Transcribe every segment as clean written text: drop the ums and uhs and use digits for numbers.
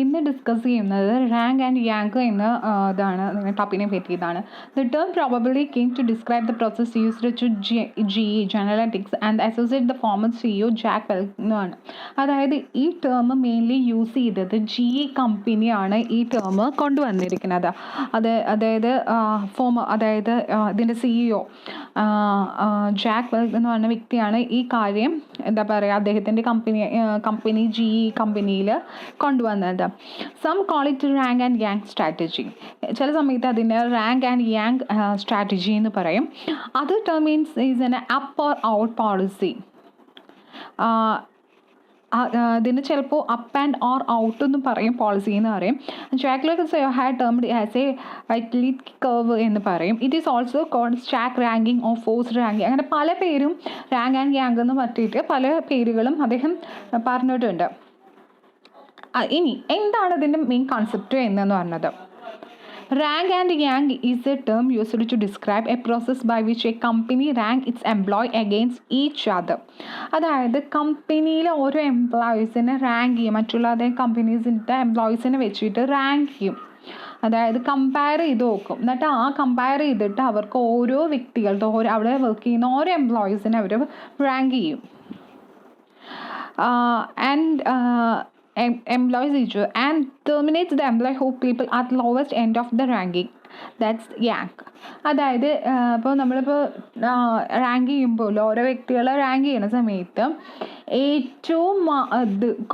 ഇന്ന് ഡിസ്കസ് ചെയ്യുന്നത് rank and യാങ്ക് എന്ന ഇതാണ് ടോപ്പിനെ പറ്റിയതാണ്. The term probably came to describe the process used to general analytics and associate the former CEO Jack Welch എന്നാണ്. അതായത് ഈ ടേം മെയിൻലി യൂസ് ചെയ്തത് GE കമ്പനിയാണ് ഈ ടേം കൊണ്ടുവന്നിരിക്കുന്നത്. അതായത് ഇതിൻ്റെ CEO ജാക്ക് വെൽക്ക് എന്ന് പറഞ്ഞ വ്യക്തിയാണ് ഈ കാര്യം എന്താ പറയുക അദ്ദേഹത്തിൻ്റെ കമ്പനി GE കമ്പനിയിൽ കൊണ്ടുവന്നത്. Some call it rank and yank strategy. ചില സമയത്ത് അതിന് റാങ്ക് ആൻഡ് യാങ് സ്ട്രാറ്റജി എന്ന് പറയും. അത് term means is N up or out policy. ഇതിന് ചിലപ്പോൾ അപ്പ് ആൻഡ് ഓർ ഔട്ട് എന്ന് പറയും, പോളിസി എന്ന് പറയും. Jack Welch had termed as a vitality curve എന്ന് പറയും. It is also called stack ranking or force ranking. അങ്ങനെ പല പേരും റാങ്ക് ആൻഡ് യാങ് എന്ന് പറ്റിയിട്ട് പല പേരുകളും അദ്ദേഹം പറഞ്ഞിട്ടുണ്ട്. ഇനി എന്താണ് ഇതിൻ്റെ മെയിൻ കോൺസെപ്റ്റ് എന്ന് പറഞ്ഞത്? Rank and yank is a term used to describe a process by which a company rank its employ against each other. അതായത് കമ്പനിയിലെ ഓരോ എംപ്ലോയീസിനെ റാങ്ക് ചെയ്യും, മറ്റുള്ള അതേ കമ്പനീസിൻ്റെ എംപ്ലോയീസിനെ വെച്ചിട്ട് റാങ്ക് ചെയ്യും. അതായത് കമ്പയർ ചെയ്ത് നോക്കും. എന്നിട്ട് ആ കമ്പയർ ചെയ്തിട്ട് അവർക്ക് ഓരോ വ്യക്തികളുടെ അവിടെ വർക്ക് ചെയ്യുന്ന ഓരോ എംപ്ലോയീസിനെ അവർ റാങ്ക് ചെയ്യും. Employees each and terminates the employee who people at lowest end of the ranking. That's yank. അതായത് ഇപ്പോൾ നമ്മളിപ്പോൾ റാങ്ക് ചെയ്യുമ്പോൾ ഓരോ വ്യക്തികളെ റാങ്ക് ചെയ്യുന്ന സമയത്ത് ഏറ്റവും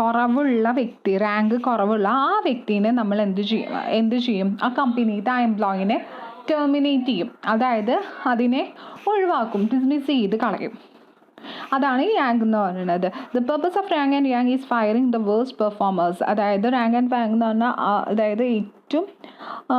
കുറവുള്ള വ്യക്തി, റാങ്ക് കുറവുള്ള ആ വ്യക്തിനെ നമ്മൾ എന്ത് ചെയ്യും? ആ കമ്പനിയുടെ ആ എംപ്ലോയിനെ ടെർമിനേറ്റ് ചെയ്യും. അതായത് അതിനെ ഒഴിവാക്കും, ഡിസ്മിസ് ചെയ്ത് കളയും. അതാണ് ഈ റാങ്ക് എന്ന് പറയുന്നത്. The purpose of rank and yank is firing the worst performers. അതായത് റാങ്ക് ആൻഡ് യാങ് എന്ന് പറഞ്ഞാൽ അതായത് ഏറ്റവും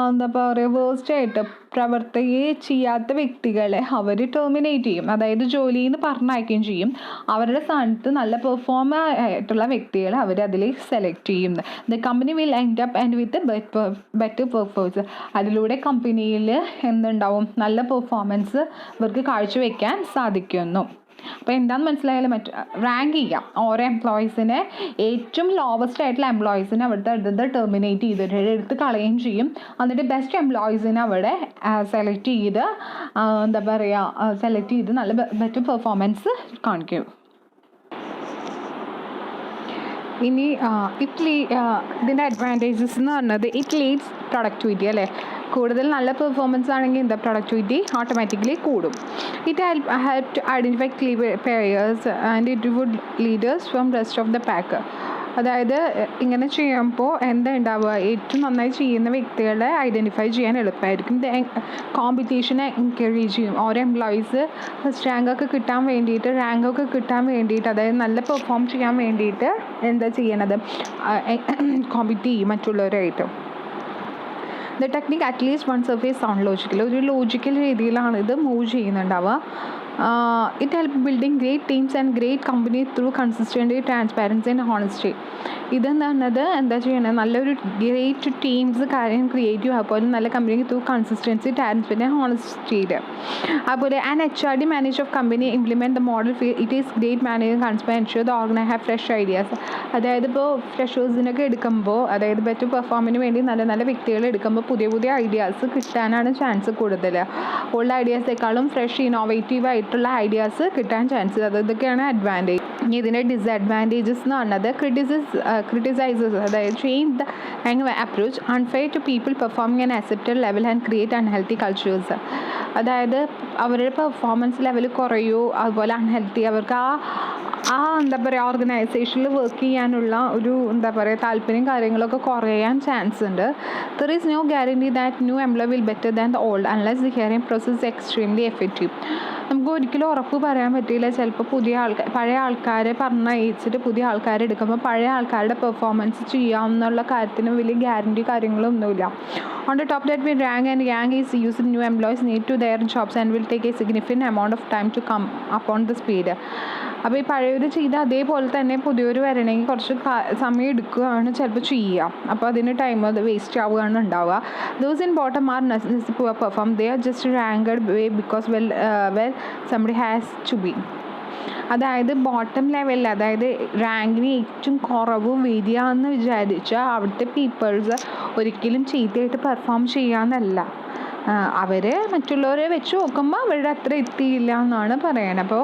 എന്താ പറയുക വേഴ്സ്റ്റ് ആയിട്ട് പ്രവർത്തിക്കുകയെ ചെയ്യാത്ത വ്യക്തികളെ അവർ ടെർമിനേറ്റ് ചെയ്യും. അതായത് ജോലിയിൽ നിന്ന് പറഞ്ഞയക്കുകയും ചെയ്യും. അവരുടെ സ്ഥാനത്ത് നല്ല പെർഫോമർ ആയിട്ടുള്ള വ്യക്തികളെ അവർ അതിൽ സെലക്ട് ചെയ്യും. The company will end up and with better performance. അതിലൂടെ കമ്പനിയിൽ എന്തുണ്ടാവും? നല്ല പെർഫോമൻസ് ഇവർക്ക് കാഴ്ചവെക്കാൻ സാധിക്കുന്നു. അപ്പോൾ എന്താണെന്ന് മനസ്സിലായാലും റാങ്ക് ചെയ്യാം ഓരോ എംപ്ലോയീസിനെ. ഏറ്റവും ലോവസ്റ്റ് ആയിട്ടുള്ള എംപ്ലോയീസിനെ അവിടുത്തെ അടുത്ത് ടെർമിനേറ്റ് ചെയ്തിട്ട് എടുത്ത് കളയുകയും ചെയ്യും. എന്നിട്ട് ബെസ്റ്റ് എംപ്ലോയീസിനെ അവിടെ സെലക്ട് ചെയ്ത് നല്ല ബെറ്റർ പെർഫോമൻസ് കാണിക്കും. ഇനി ഇതിൻ്റെ അഡ്വാൻറ്റേജസ് എന്ന് പറഞ്ഞത് ഇറ്റ് ലീഡ്സ് പ്രൊഡക്ടിവിറ്റി അല്ലേ. കൂടുതൽ നല്ല പെർഫോമൻസ് ആണെങ്കിൽ എന്താ പ്രൊഡക്ടിവിറ്റി ഓട്ടോമാറ്റിക്കലി കൂടും. It help to identify key players and it would leaders from rest of the pack. അതായത് ഇങ്ങനെ ചെയ്യുമ്പോൾ എന്താ ഉണ്ടാവുക? ഏറ്റവും നന്നായി ചെയ്യുന്ന വ്യക്തികളെ ഐഡൻറ്റിഫൈ ചെയ്യാൻ എളുപ്പമായിരിക്കും. ഇത് കോമ്പറ്റീഷനെ എൻകറേജ് ചെയ്യും. ഓരോ എംപ്ലോയീസ് ഫസ്റ്റ് റാങ്കൊക്കെ കിട്ടാൻ വേണ്ടിയിട്ട് അതായത് നല്ല പെർഫോം ചെയ്യാൻ വേണ്ടിയിട്ട് എന്താ ചെയ്യണത്? കോമ്പറ്റ് ചെയ്യും മറ്റുള്ളവരായിട്ട്. The technique at least one surface sound logical. ഒരു ലോജിക്കൽ രീതിയിലാണ് ഇത് മൂവ് ചെയ്യുന്നുണ്ടാവുക. It help building great teams and great company through consistent transparency and honesty. ഇതെന്ന് പറഞ്ഞത് എന്താ ചെയ്യണത്? നല്ലൊരു ഗ്രേറ്റ് ടീംസ് കാര്യം ക്രിയേറ്റീവ് അതുപോലെ നല്ല കമ്പനി ത്രൂ കൺസിസ്റ്റൻസി ട്രാൻസ്പെറൻസി ഹോണസ്റ്റിയിൽ. അതുപോലെ and HRD manage of company implement the model it is great manage transparency the organise have fresh ideas. അതായത് ഇപ്പോൾ ഫ്രഷേഴ്സിനൊക്കെ എടുക്കുമ്പോൾ അതായത് ബെറ്റർ പെർഫോമിന് വേണ്ടി നല്ല നല്ല വ്യക്തികളെ എടുക്കുമ്പോൾ പുതിയ ഐഡിയാസ് കിട്ടാനാണ് ചാൻസ് കൂടുതൽ. ഓൾഡ് ഐഡിയാസേക്കാളും ഫ്രഷ് ഇന്നോവേറ്റീവ് ആയിട്ടുള്ള ഐഡിയാസ് കിട്ടാൻ ചാൻസ്. ഇതൊക്കെയാണ് അഡ്വാൻറ്റേജ്. ഇനി ഇതിൻ്റെ ഡിസഡ്വാൻറ്റേജസ് എന്ന് പറഞ്ഞത് criticizes അതായത് change the approach unfair to people performing an accepted level and create unhealthy cultures. അതായത് അവരുടെ പെർഫോമൻസ് ലെവൽ കുറയൂ, അതുപോലെ അൺഹെൽത്തി അവർക്ക് എന്താ പറയുക ഓർഗനൈസേഷനിൽ വർക്ക് ചെയ്യാനുള്ള ഒരു താല്പര്യം കാര്യങ്ങളൊക്കെ കുറയാൻ ചാൻസ് ഉണ്ട്. There is no guarantee that new employ will better than the old unless the hiring process extremely effective. നമുക്ക് ഒരിക്കലും ഉറപ്പ് പറയാൻ പറ്റില്ല. ചിലപ്പോൾ പഴയ ആൾക്കാരെ പറഞ്ഞയച്ചിട്ട് പുതിയ ആൾക്കാരെ എടുക്കുമ്പോൾ പഴയ ആൾക്കാരുടെ പെർഫോമൻസ് ചെയ്യാമെന്നുള്ള കാര്യത്തിന് വലിയ ഗ്യാരണ്ടി കാര്യങ്ങളൊന്നുമില്ല. On the top that when rank and yang is used, new employees need to their jobs and will take a significant amount of time to come upon the speed. അപ്പോൾ ഈ പഴയവർ ചെയ്ത അതേപോലെ തന്നെ പുതിയവർ വരണമെങ്കിൽ കുറച്ച് സമയം എടുക്കുകയാണ് ചിലപ്പോൾ ചെയ്യുക. അപ്പോൾ അതിന് ടൈം അത് വേസ്റ്റ് ആവുകയാണ് ഉണ്ടാവുക. Those in bottom are necessary to perform. They are just ranked way because well somebody has to be. അതായത് ബോട്ടം ലെവലിൽ, അതായത് റാങ്കിന് ഏറ്റവും കുറവ് വരിക എന്ന് വിചാരിച്ചാൽ അവിടുത്തെ പീപ്പിൾസ് ഒരിക്കലും ചീത്തയായിട്ട് പെർഫോം ചെയ്യാമെന്നല്ല. അവർ മറ്റുള്ളവരെ വെച്ച് നോക്കുമ്പോൾ അവരുടെ അത്ര എത്തിയില്ല എന്നാണ് പറയുന്നത്. അപ്പോൾ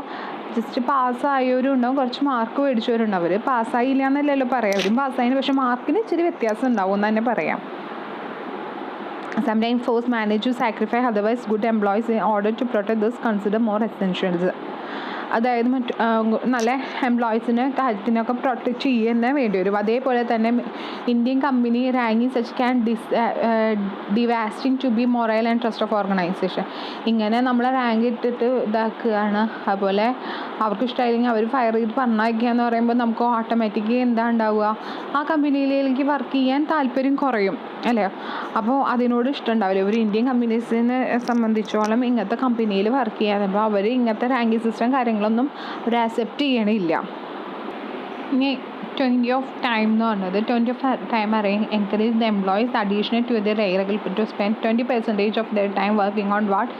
ജസ്റ്റ് പാസ്സായവരും ഉണ്ടാവും, കുറച്ച് മാർക്ക് മേടിച്ചവരുണ്ടാവും. അവർ പാസ്സായില്ല എന്നല്ലല്ലോ പറയാം, അവരും പാസ്സായതിന് പക്ഷേ മാർക്കിന് ഇച്ചിരി വ്യത്യാസം ഉണ്ടാവും എന്ന് തന്നെ പറയാം. Sometimes force manage to sacrifice otherwise good employees in order to protect this consider more essentials. അതായത് നല്ല എംപ്ലോയീസിനെ കാര്യത്തിനൊക്കെ പ്രൊട്ടക്റ്റ് ചെയ്യുക തന്നെ വേണ്ടി വരും. അതേപോലെ തന്നെ Indian company ranking such can devastating to be morale and trust of organisation. ഇങ്ങനെ നമ്മളെ റാങ്ക് ഇട്ടിട്ട് ഇതാക്കുകയാണ്. അതുപോലെ അവർക്ക് ഇഷ്ടമായില്ലെങ്കിൽ അവർ ഫയർ ചെയ്ത് പറഞ്ഞയക്കുക എന്ന് പറയുമ്പോൾ നമുക്ക് ഓട്ടോമാറ്റിക്കലി എന്താ ഉണ്ടാവുക, ആ കമ്പനിയിലേക്ക് വർക്ക് ചെയ്യാൻ താല്പര്യം കുറയും അല്ലേ. അപ്പോൾ അതിനോട് ഇഷ്ടമുണ്ടാവില്ല. ഒരു ഇന്ത്യൻ കമ്പനീസിനെ സംബന്ധിച്ചോളം ഇങ്ങനത്തെ കമ്പനിയിൽ വർക്ക് ചെയ്യാൻ, അപ്പോൾ അവർ ഇങ്ങനത്തെ റാങ്കിങ് സിസ്റ്റം കാര്യങ്ങളൊന്നും അവർ ആക്സെപ്റ്റ് ചെയ്യണില്ല. ഇനി 20 of time എന്ന് പറഞ്ഞത് 20 of time encourage the employees additional to their regular to spend 20% of their time working on what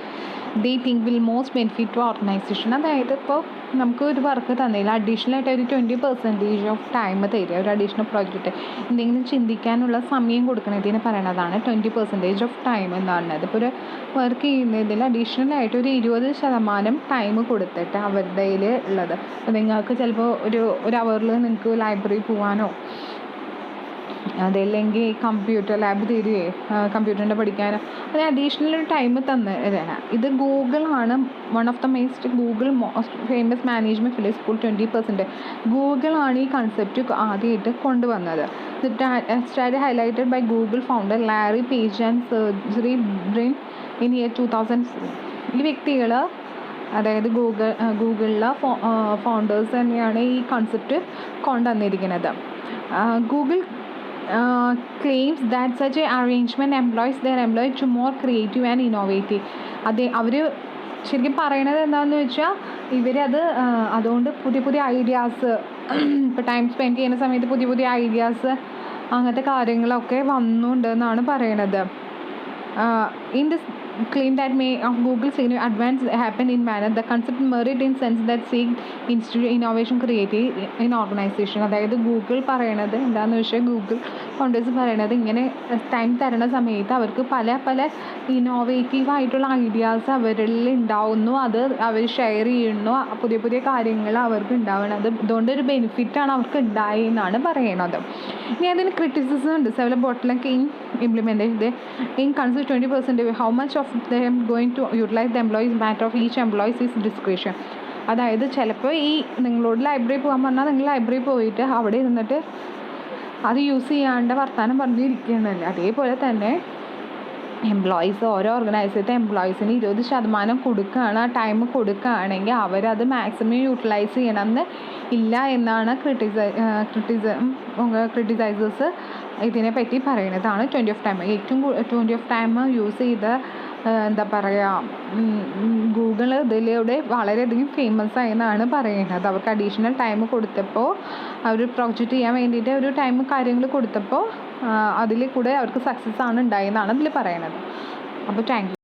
they think will most benefit to organization. അതായത് ഇപ്പോൾ നമുക്ക് ഒരു വർക്ക് തന്നില്ല, അഡീഷണൽ ആയിട്ട് ഒരു 20% ഓഫ് ടൈം തരിക, ഒരു അഡീഷണൽ പ്രോജക്റ്റ് എന്തെങ്കിലും ചിന്തിക്കാനുള്ള സമയം കൊടുക്കണതിന് പറയണതാണ് 20% ഓഫ് ടൈം എന്ന് പറയുന്നത്. ഇപ്പോൾ ഒരു വർക്ക് ചെയ്യുന്നതിൽ അഡീഷണൽ ആയിട്ട് ഒരു 20% ടൈം കൊടുത്തിട്ട് അവരുടെ ഉള്ളത്. അപ്പോൾ നിങ്ങൾക്ക് ചിലപ്പോൾ ഒരു അവറിൽ നിങ്ങൾക്ക് ലൈബ്രറി പോകാനോ അതല്ലെങ്കിൽ കമ്പ്യൂട്ടർ ലാബ് തരികയെ കമ്പ്യൂട്ടറിൻ്റെ പഠിക്കാനോ അത് അഡീഷണൽ ഒരു ടൈം തരാണ്. ഇത് ഗൂഗിളാണ് one of the Google most famous management film school 20%. ഗൂഗിളാണ് ഈ കൺസെപ്റ്റ് ആദ്യമായിട്ട് കൊണ്ടുവന്നത്. Study highlighted by Google founder Larry Page and Sergey Brin in year 2004. ഈ വ്യക്തികൾ, അതായത് ഗൂഗിളിലെ ഫൗണ്ടേഴ്സ് തന്നെയാണ് ഈ കൺസെപ്റ്റ് കൊണ്ടുവന്നിരിക്കുന്നത്. Google claims that such an arrangement employs their employee to more creative and innovative. അവർ ശരിക്കും പറയണത് എന്താണെന്ന് വെച്ചാൽ ഇവരത് അതുകൊണ്ട് പുതിയ ഐഡിയാസ്, ഇപ്പോൾ ടൈം സ്പെൻഡ് ചെയ്യുന്ന സമയത്ത് പുതിയ ഐഡിയാസ് അങ്ങനത്തെ കാര്യങ്ങളൊക്കെ വന്നുണ്ടെന്നാണ് പറയണത്. In this claim that may of Google significant advance happen in manner the concept merit in sense that seek institute innovation creative in organization. അതായത് ഗൂഗിൾ പറയണത് എന്താണെന്ന് വെച്ചാൽ ഗൂഗിൾ ഫൗണ്ടേഴ്സ് പറയണത് ഇങ്ങനെ ടൈം തരുന്ന സമയത്ത് അവർക്ക് പല ഇന്നോവേറ്റീവ് ആയിട്ടുള്ള ഐഡിയാസ് അവരിൽ ഉണ്ടാവുന്നു, അത് അവർ ഷെയർ ചെയ്യുന്നു, പുതിയ കാര്യങ്ങൾ അവർക്ക് ഉണ്ടാവുന്നത്, അതുകൊണ്ടൊരു ബെനിഫിറ്റാണ് അവർക്ക് ഉണ്ടായെന്നാണ് പറയണത്. ഇനി അതിന് ക്രിറ്റിസിസം ഉണ്ട്. സെവറൽ ബോട്ടിലൊക്കെ implementation in consider 20%. How much of them going to utilize the employees matter of each employees is discretion. അതായത് ചിലപ്പോൾ ഈ നിങ്ങളോട് ലൈബ്രറി പോകാൻ പറഞ്ഞാൽ നിങ്ങൾ ലൈബ്രറി പോയിട്ട് അവിടെ ഇരുന്നിട്ട് അത് യൂസ് ചെയ്യാണ്ട് വർത്താനം പറഞ്ഞിരിക്കുകയാണല്ലോ. അതേപോലെ തന്നെ എംപ്ലോയീസ്, ഓരോ ഓർഗനൈസേഷത്തെ എംപ്ലോയീസിന് 20% കൊടുക്കുകയാണ്, ആ ടൈം കൊടുക്കുകയാണെങ്കിൽ അവരത് മാക്സിമം യൂട്ടിലൈസ് ചെയ്യണമെന്ന് ഇല്ല എന്നാണ് ക്രിട്ടിസൈസേഴ്സ് ഇതിനെപ്പറ്റി പറയുന്നതാണ്. 20 of time ഏറ്റവും 20 of time യൂസ് ചെയ്ത എന്താ പറയുക, ഗൂഗിൾ ഇതിലൂടെ വളരെയധികം ഫേമസ് ആയെന്നാണ് പറയുന്നത്. അവർക്ക് അഡീഷണൽ ടൈം കൊടുത്തപ്പോൾ അവർ പ്രൊജക്റ്റ് ചെയ്യാൻ വേണ്ടിയിട്ട് ഒരു ടൈം കാര്യങ്ങൾ കൊടുത്തപ്പോൾ അതിൽ കൂടെ അവർക്ക് സക്സസ് ആണ് ഉണ്ടായെന്നാണ് ഇതിൽ പറയുന്നത്. അപ്പോൾ താങ്ക് യു.